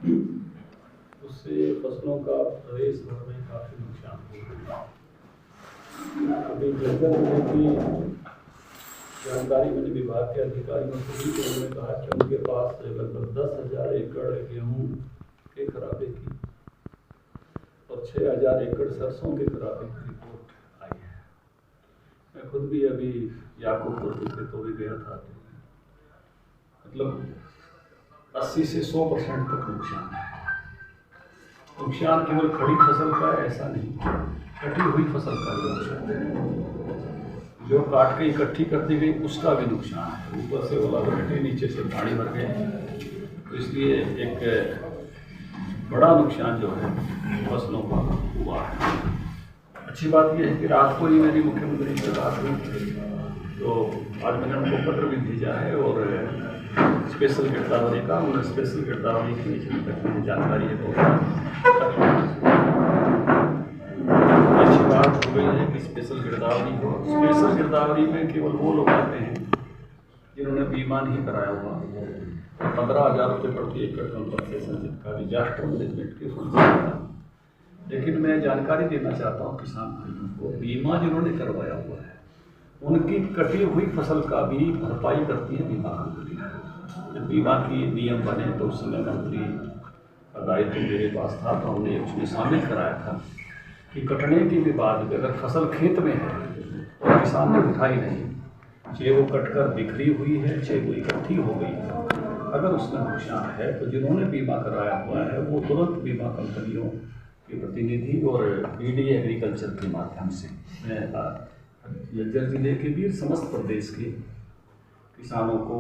उससे फसलों का प्रदेश भर में काफ़ी नुकसान हुआ। अभी जंगल में की जानकारी मैंने विभाग के अधिकारियों से दी, तो उन्होंने कहा कि उनके पास लगभग 10,000 एकड़ गेहूँ के खराबे की और 6,000 एकड़ सरसों के खराबे की रिपोर्ट आई है। मैं खुद भी अभी याकूबपुर पिछले तो भी गया था, मतलब 80 से 100% तक नुकसान है। नुकसान केवल खड़ी फसल का ऐसा नहीं, कटी हुई फसल का भी नुकसान है। जो काट के इकट्ठी कर दी गई उसका भी नुकसान है। ऊपर से ओलावृष्टि, नीचे से पानी भर गए, तो इसलिए एक बड़ा नुकसान जो है फसलों का हुआ है। अच्छी बात यह है कि रात को ही मेरी मुख्यमंत्री से बात हुई, तो आज मैंने उनको पत्र भी भेजा है और स्पेशल गिरदावरी का, उन्होंने स्पेशल गिरदावरी की मुझे जानकारी है। अच्छी बात हो गई है कि स्पेशल गिरदावरी हो। स्पेशल गिरदावरी में केवल वो लोग आते हैं जिन्होंने बीमा नहीं कराया हुआ, 15,000 रुपये प्रति एकड़ कंपनसेशन जिनका डिजास्टर मैनेजमेंट के फंड से था। लेकिन मैं जानकारी देना चाहता हूँ किसान भाइयों को, बीमा जिन्होंने करवाया हुआ है उनकी कटी हुई फसल का भी भरपाई करती है बीमा कंपनी। जब बीमा की नियम बने तो उस समय मंत्री का दायित्व मेरे पास था, तो हमने उसमें शामिल कराया था कि कटने के भी बाद अगर फसल खेत में है और किसान ने उठाई नहीं, चाहे वो कटकर बिखरी हुई है, चाहे वो इकट्ठी हो गई है, अगर उसमें नुकसान है तो जिन्होंने बीमा कराया हुआ है वो तुरंत बीमा कंपनियों के प्रतिनिधि और बीडी एग्रीकल्चर के माध्यम से, मैं जज्जर जिले के भी समस्त प्रदेश के किसानों को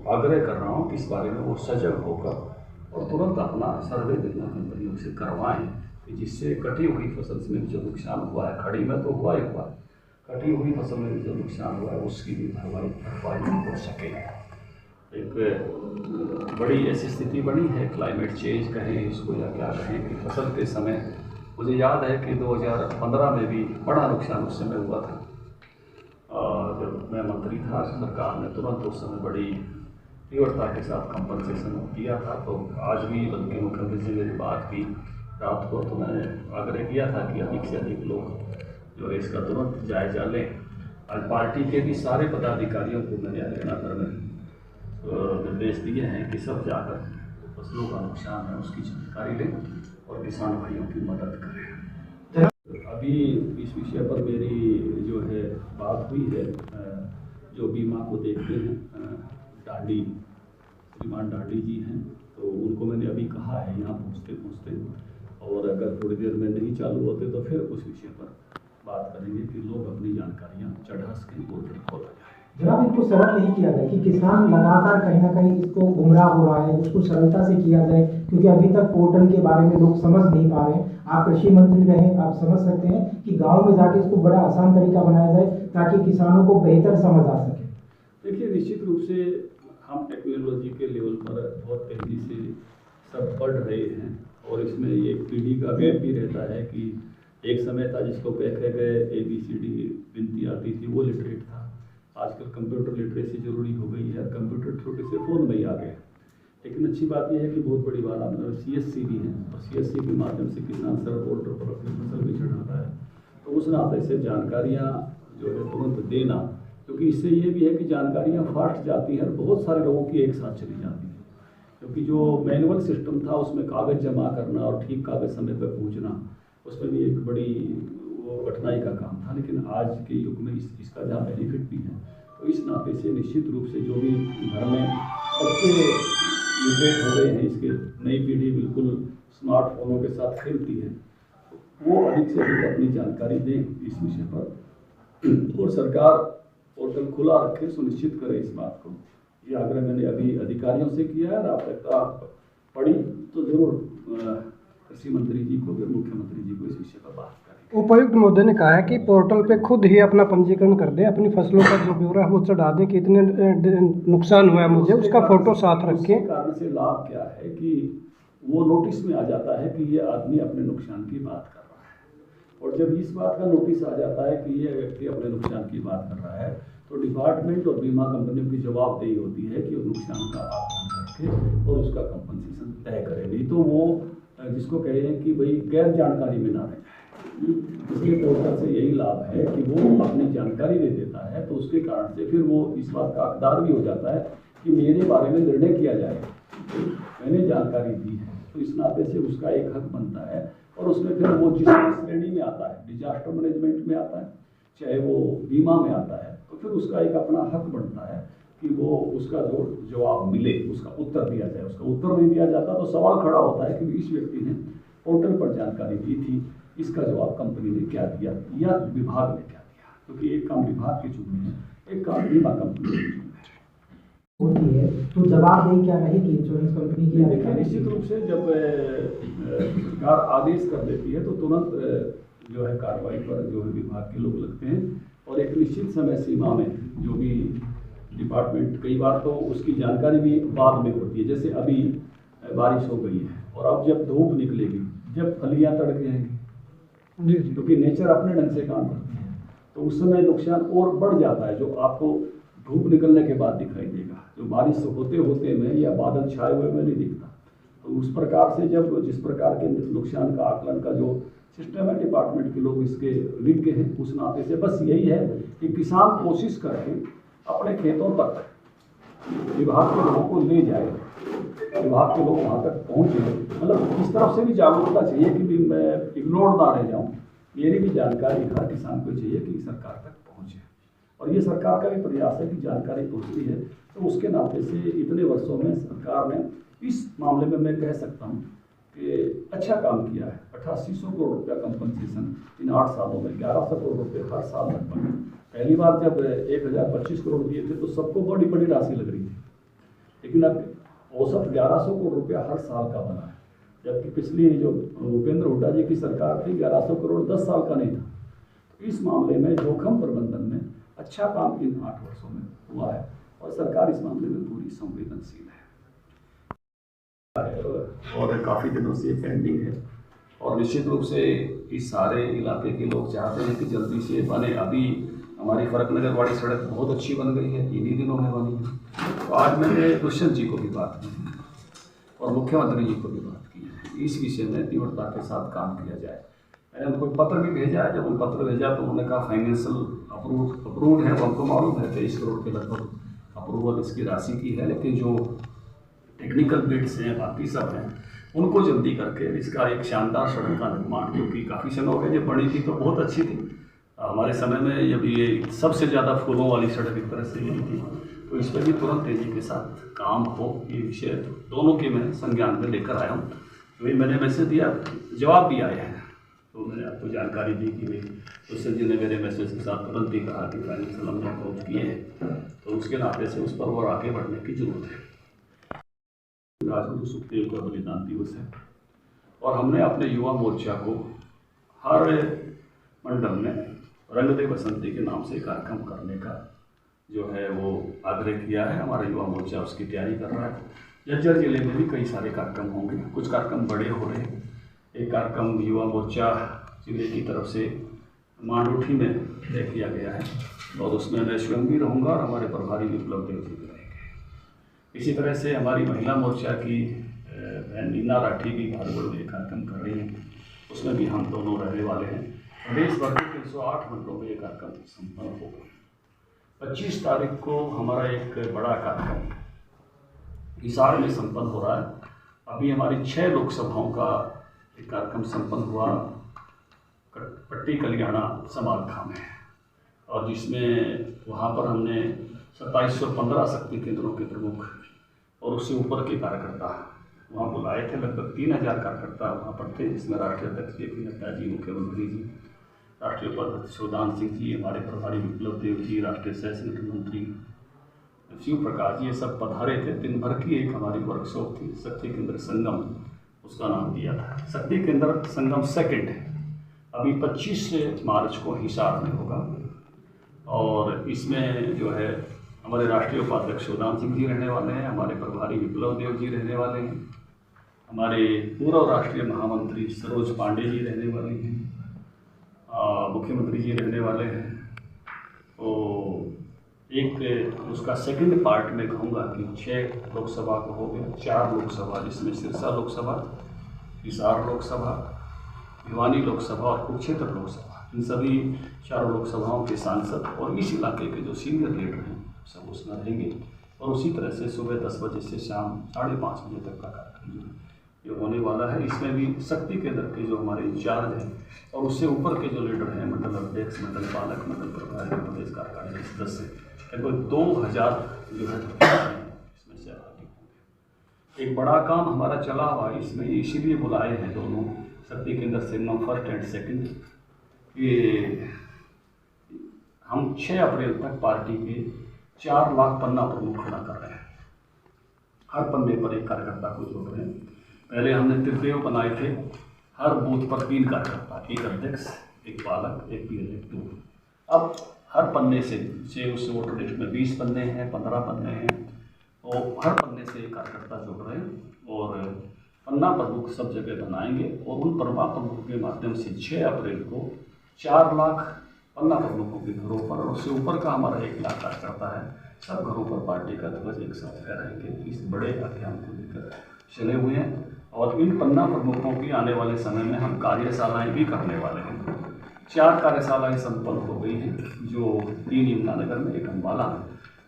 आग्रह कर रहा हूँ कि इस बारे में वो सजग होकर और तुरंत अपना सर्वे बीमा कंपनियों से करवाएं, कि जिससे कटी हुई फसल में जो नुकसान हुआ है, खड़ी में तो हुआ ही हुआ है, कटी हुई फसल में भी जो नुकसान हुआ है उसकी भी भरपाई हो सके। एक बड़ी ऐसी स्थिति बनी है, क्लाइमेट चेंज कहें इसको या क्या कहें, कि फसल के समय मुझे याद है कि 2015 में भी बड़ा नुकसान उस समय हुआ था। जब मैं मंत्री था, सरकार ने तुरंत उस समय बड़ी तीव्रता के साथ कंपनसेशन दिया था। तो आज भी बल्कि मुख्यमंत्री से मेरी बात की रात को, तो मैंने आग्रह किया था कि अधिक से अधिक लोग जो है इसका तुरंत जायजा लें। आज पार्टी के भी सारे पदाधिकारियों को मैंने हरियाणा भर में निर्देश दिए हैं कि सब जाकर फसलों का नुकसान है उसकी जानकारी लें और किसान भाइयों की मदद करें। अभी इस विषय पर मेरी जो है बात हुई है, जो बीमा को देखते हैं डांडी, श्रीमान डांडी जी हैं, तो उनको मैंने अभी कहा है यहाँ पहुँचते, और अगर थोड़ी देर में नहीं चालू होते तो फिर उस विषय पर बात करेंगे कि लोग अपनी जानकारियाँ चढ़ा सकें, पोर्टल खोला जाए। जनाब, इनको सरल नहीं किया जाए कि किसान लगातार कहीं ना कहीं इसको गुमराह हो रहा है, उसको सरलता से किया जाए, क्योंकि अभी तक पोर्टल के बारे में लोग समझ नहीं पा रहे हैं। आप कृषि मंत्री रहे, आप समझ सकते हैं कि गांव में जाके इसको बड़ा आसान तरीका बनाया जाए ताकि किसानों को बेहतर समझ आ सके। देखिए, निश्चित रूप से हम टेक्नोलॉजी के लेवल पर बहुत तेजी से सब बढ़ रहे हैं, और इसमें एक पीढ़ी का गैप भी रहता है कि एक समय था जिसको कह गए ABCD गिनती आती थी, वो लिटरेट था। आजकल कंप्यूटर लिटरेसी जरूरी हो गई है, कंप्यूटर छोटे से फ़ोन में ही आ गए। लेकिन अच्छी बात यह है कि बहुत बड़ी बात मतलब CSC भी है, और CSC के माध्यम से किसान सरल पोर्टल पर अपनी फसल भी चढ़ाता है। तो उस नाते से जानकारियाँ जो है तुरंत देना, क्योंकि इससे ये भी है कि जानकारियाँ फास्ट जाती हैं और बहुत सारे लोगों की एक साथ चली जाती हैं। क्योंकि जो मैनुअल सिस्टम था उसमें कागज़ जमा करना और ठीक कागज़ समय पर पहुँचना, उसमें भी एक बड़ी कठिनाई का काम था। लेकिन आज के युग में इसका जहाँ बेनिफिट भी है, तो इस नाते से निश्चित रूप से जो भी घर में बच्चे लिटरेट हो गए हैं, इसके नई पीढ़ी बिल्कुल स्मार्टफोनों के साथ खेलती है, वो अधिक से अधिक अपनी जानकारी दें इस विषय पर, और सरकार पोर्टल खुला रखे, सुनिश्चित करे इस बात को। ये आग्रह मैंने अभी अधिकारियों से किया है। आवश्यकता पड़ी तो जरूर कृषि मंत्री जी को, मुख्यमंत्री जी को इस विषय पर बात करें। उपायुक्त महोदय ने कहा है कि पोर्टल पे खुद ही अपना पंजीकरण कर दें, अपनी फसलों का जो ब्यौरा है वो चढ़ा दें कि इतने नुकसान हुआ है मुझे, उसका फोटो साथ रखें। इस कारण से लाभ क्या है कि वो नोटिस में आ जाता है कि ये आदमी अपने नुकसान की बात कर रहा है, और जब इस बात का नोटिस आ जाता है कि ये व्यक्ति अपने नुकसान की बात कर रहा है, तो डिपार्टमेंट और बीमा कंपनियों की जवाबदेही होती है कि वो नुकसान का आकलन करके पूछे और उसका कंपनसेशन तय करे, नहीं तो वो जिसको कहे हैं कि भाई गैर जानकारी में ना रहे। इसलिए पोर्टल से यही लाभ है कि वो अपनी जानकारी दे देता है, तो उसके कारण से फिर वो इस बात का हकदार भी हो जाता है कि मेरे बारे में निर्णय किया जाए, मैंने जानकारी दी है, तो इस नाते से उसका एक हक बनता है। और उसमें फिर वो जिस श्रेणी में आता है, डिजास्टर मैनेजमेंट में आता है, चाहे वो बीमा में आता है, तो फिर उसका एक अपना हक बनता है कि वो उसका जो जवाब मिले, उसका उत्तर दिया जाए। उसका उत्तर नहीं दिया जाता तो सवाल खड़ा होता है कि इस व्यक्ति ने पोर्टल पर जानकारी दी थी, इसका जवाब कंपनी ने क्या दिया या विभाग ने क्या दिया, क्योंकि एक काम विभाग के जिम्मे है, एक काम बीमा कंपनी के जिम्मे होती है। तो जवाबदेही क्या रहेगी इंश्योरेंस कंपनी की? देखिए, निश्चित रूप से जब सरकार आदेश कर देती है तो तुरंत जो है कार्रवाई पर जो है विभाग के लोग लगते हैं, और एक निश्चित समय सीमा में जो भी डिपार्टमेंट, कई बार तो उसकी जानकारी भी बाद में होती है, जैसे अभी बारिश हो गई है और अब जब धूप निकलेगी, जब फलियाँ तड़क जाएंगी, क्योंकि नेचर अपने ढंग से काम करती है, तो उस समय नुकसान और बढ़ जाता है, जो आपको धूप निकलने के बाद दिखाई देगा, जो बारिश होते होते में या बादल छाए हुए में नहीं दिखता। तो उस प्रकार से जब जिस प्रकार के नुकसान का आकलन का जो सिस्टम है, डिपार्टमेंट के लोग इसके विज्ञ हैं, उस नाते से बस यही है कि किसान कोशिश करके अपने खेतों तक विभाग के लोगों को ले जाए, विभाग के लोग वहाँ तक पहुँचे, मतलब इस तरफ से भी जागरूकता चाहिए कि भी मैं इग्नोर ना रह जाऊँ, मेरी भी जानकारी हर किसान को चाहिए कि सरकार तक पहुँचे, और ये सरकार का भी प्रयास है कि जानकारी पहुँचती है। तो उसके नाते से इतने वर्षों में सरकार ने इस मामले में मैं कह सकता हूँ कि अच्छा काम किया है। 8800 करोड़ रुपया कंपनसेशन इन 8 सालों में, 1100 करोड़ रुपये हर साल लगभग। पहली बार जब 1025 करोड़ दिए थे तो सबको बड़ी बड़ी राशि लग रही थी, लेकिन अब औसत 1100 करोड़ रुपया हर साल का बना है, जबकि पिछली जो भूपेंद्र हुड्डा जी की सरकार थी 1100 करोड़ 10 साल का नहीं था। तो इस मामले में जोखिम प्रबंधन में अच्छा काम इन 8 वर्षों में हुआ है, और सरकार इस मामले में पूरी संवेदनशील है और काफ़ी दिनों से पेंडिंग है, और निश्चित रूप से इस सारे इलाके के लोग चाहते हैं कि जल्दी से बने। अभी हमारी फरकनगर वाली सड़क बहुत अच्छी बन गई है, इन्हीं दिनों में बनी है। तो आज मैंने दुष्यंत जी को भी बात की है और मुख्यमंत्री जी को भी बात की है, इस विषय में तीव्रता के साथ काम किया जाए। मैंने उनको पत्र भी भेजा है, जब उन पत्र भेजा तो उन्होंने कहा फाइनेंशियल अप्रूव्ड है, वो हमको मालूम है 23 करोड़ के लगभग अप्रूवल इसकी राशि की है, लेकिन जो टेक्निकल बिड्स हैं, बाकी सब हैं, उनको जल्दी करके इसका एक शानदार सड़क का निर्माण, क्योंकि काफ़ी समय हो गया, जब बनी थी तो बहुत अच्छी थी हमारे समय में, जब ये सबसे ज़्यादा फूलों वाली सड़क एक तरह से यही थी, तो इस पर भी तुरंत तेज़ी के साथ काम हो, ये विषय दोनों के मैं संज्ञान में लेकर आया हूँ। तो मैंने मैसेज दिया, जवाब भी आए हैं, तो मैंने आपको जानकारी दी कि भाई दुष्यंत जी ने मेरे मैसेज के साथ तुरंत ही कहा कि फाइनेंशियल हमने अप्रोच किए हैं, तो उसके नाते से उस पर और आगे बढ़ने की जरूरत है। राजगुरु सुखदेव का बलिदान दिवस है, और हमने अपने युवा मोर्चा को हर मंडल में रंग दे बसंती के नाम से कार्यक्रम करने का जो है वो आग्रह किया है। हमारा युवा मोर्चा उसकी तैयारी कर रहा है। जज्जर जिले में भी कई सारे कार्यक्रम होंगे, कुछ कार्यक्रम बड़े हो रहे हैं। एक कार्यक्रम युवा मोर्चा जिले की तरफ से मांडोठी में तय किया गया है, और उसमें मैं स्वयं भी रहूँगा और हमारे प्रभारी विप्लव देव जी भी रहेंगे। इसी तरह से हमारी महिला मोर्चा की बहन नीना राठी भी भागवड़ में कार्यक्रम कर रही हैं, उसमें भी हम दोनों रहने वाले हैं। प्रदेश भर के 308 मंडलों में ये कार्यक्रम संपन्न होगा। 25 तारीख को हमारा एक बड़ा कार्यक्रम हिसार में संपन्न हो रहा है। अभी हमारी 6 लोकसभाओं का एक कार्यक्रम संपन्न हुआ पट्टी कल्याणा समालखा में, और जिसमें वहाँ पर हमने 2715 शक्ति केंद्रों के प्रमुख और उससे ऊपर के कार्यकर्ता वहाँ बुलाए थे। लगभग 3000 कार्यकर्ता वहाँ पर थे, जिसमें राष्ट्रीय अध्यक्ष जेपी नड्डा जी, मुख्यमंत्री जी, राष्ट्रीय उपाध्यक्ष शिवदान सिंह जी, हमारे प्रभारी विप्लव देव जी, राष्ट्रीय सह संगठन मंत्री शिव प्रकाश जी, ये सब पधारे थे। दिन भर की एक हमारी वर्कशॉप थी, शक्ति केंद्र संगम उसका नाम दिया था। शक्ति केंद्र संगम सेकेंड अभी 25 मार्च को हिसार में होगा, और इसमें जो है हमारे राष्ट्रीय उपाध्यक्ष शिवदान सिंह जी रहने वाले हैं, हमारे प्रभारी विप्लव देव जी रहने वाले हैं, हमारे पूर्व राष्ट्रीय महामंत्री सरोज पांडे जी रहने वाले हैं, मुख्यमंत्री जी रहने वाले हैं। तो एक उसका सेकंड पार्ट में कहूँगा कि 6 लोकसभा को हो गया, 4 लोकसभा जिसमें सिरसा लोकसभा, हिसार लोकसभा, भिवानी लोकसभा और कुरुक्षेत्र लोकसभा, इन सभी 4 लोकसभाओं के सांसद और इस इलाके के जो सीनियर लीडर हैं सब उसमें रहेंगे। और उसी तरह से सुबह 10 बजे से शाम 5:30 बजे तक का कार्यक्रम जो ये होने वाला है। इसमें भी शक्ति केंद्र के जो हमारे इंचार्ज हैं और उससे ऊपर के जो लीडर हैं, मंडल अध्यक्ष, मंडल पालक, मंडल प्रभारी, प्रदेश कार्यकारिणी के सदस्य, लगभग 2000 जो है इसमें सहभागी होंगे। एक बड़ा काम हमारा चला हुआ, इसमें इसीलिए बुलाए हैं दोनों शक्ति केंद्र से, फर्स्ट एंड सेकंड, ये हम 6 अप्रैल तक पार्टी के 4 लाख पन्ना प्रमुख खड़ा कर रहे हैं। हर पन्ने पर एक कार्यकर्ता को जोड़ रहे हैं। पहले हमने त्रिदेव बनाए थे, हर बूथ पर 3 कार्यकर्ता, एक अध्यक्ष, एक पालक, एक पीएलए 2। अब हर पन्ने से उस वोटर लिस्ट में 20 पन्ने हैं, 15 पन्ने हैं, और हर पन्ने से एक कार्यकर्ता जोड़ रहे हैं और पन्ना प्रमुख सब जगह बनाएंगे। और उन पन्ना प्रमुख के माध्यम से 6 अप्रैल को 4 लाख पन्ना प्रमुखों के घरों पर और उससे ऊपर का हमारा 1 लाख कार्यकर्ता है, सब घरों पर पार्टी का ध्वज एक साथ फहराएंगे। इस बड़े अभियान को लेकर चले हुए हैं और इन पन्ना प्रमुखों की आने वाले समय में हम कार्यशालाएं भी करने वाले हैं। 4 कार्यशालाएं संपन्न हो गई हैं, जो 3 यमुनानगर में, 1 अम्बाला में।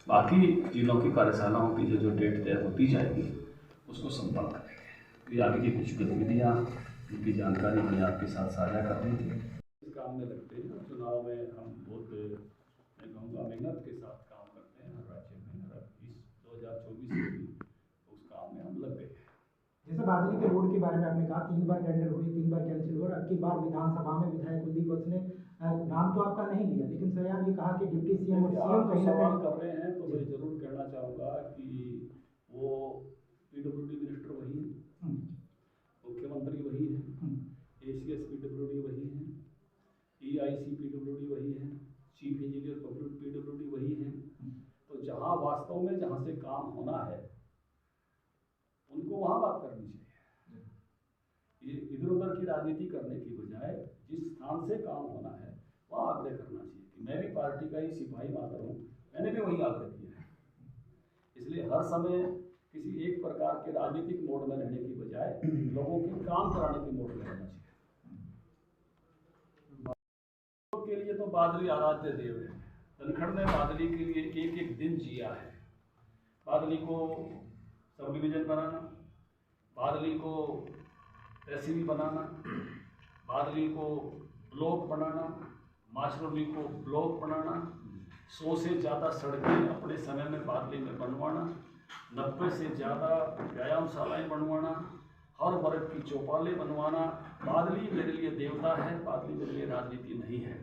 बाकी जिलों की कार्यशालाओं की जो डेट तय होती जाएगी उसको संपन्न करेंगे। ये आगे की कुछ गतिविधियाँ, इनकी जानकारी मैंने आपके साथ साझा करनी थी। इस काम में लगते हैं, चुनाव में हम बहुत मैं कहूँगा मेहनत के साथ काम करते हैं हर राज्य में। 2024 में भी उस काम में हम लग गए। जैसे बादली के रोड के बारे में आपने कहा 3 बार टेंडर हुई, 3 बार कैंसिल हुआ, अब की बार विधानसभा में विधायक कुलदीप वत्स ने नाम तो आपका नहीं लिया, लेकिन सर ये कहा कि डिप्टी सीएम और सीएम कहीं ना कहीं कर रहे हैं, तो मैं जरूर कहना चाहूँगा कि वो पीडब्ल्यूडी मिनिस्टर वही है, मुख्यमंत्री वही है, एसीएस पीडब्ल्यूडी वही है, EIC पीडब्ल्यूडी वही है, चीफ इंजीनियर पब्लिक पीडब्ल्यूडी वही है। तो जहाँ वास्तव में जहाँ से काम होना है उनको वहाँ बात करनी चाहिए। ये इधर उधर की राजनीति करने की बजाय जिस स्थान से काम होना है वहाँ आग्रह करना चाहिए कि मैं भी पार्टी का ही सिपाही मात्र हूँ, मैंने भी वही आग्रह किया है। इसलिए हर समय किसी एक प्रकार के राजनीतिक मोड में रहने की बजाय लोगों के काम कराने के मोड में रहना चाहिए। के लिए तो बादली आराध्य देव है। धनखड़ ने बादली के लिए एक एक दिन जिया है। बादली को सब डिवीजन बनाना, बादली को तहसील बनाना, बादली को ब्लॉक बनाना, माचरौली को ब्लॉक बनाना, 100 से ज़्यादा सड़कें अपने समय में बादली में बनवाना, 90 से ज़्यादा व्यायामशालाएँ बनवाना, हर वर्ग की चौपालें बनवाना। बादली मेरे लिए देवता है, बादली मेरे लिए राजनीति नहीं है।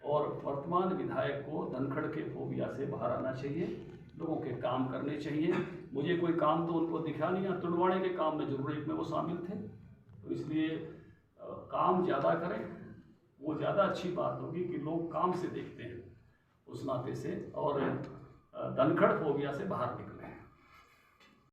और वर्तमान विधायक को धनखड़ के फोबिया से बाहर आना चाहिए, लोगों के काम करने चाहिए। मुझे कोई काम तो उनको दिखा नहीं, तुड़वाने के काम में जरूर एक में वो शामिल थे, तो इसलिए काम ज़्यादा करें, वो ज़्यादा अच्छी बात होगी कि लोग काम से देखते हैं उस नाते से, और धनखड़ फोबिया से बाहर निकलें।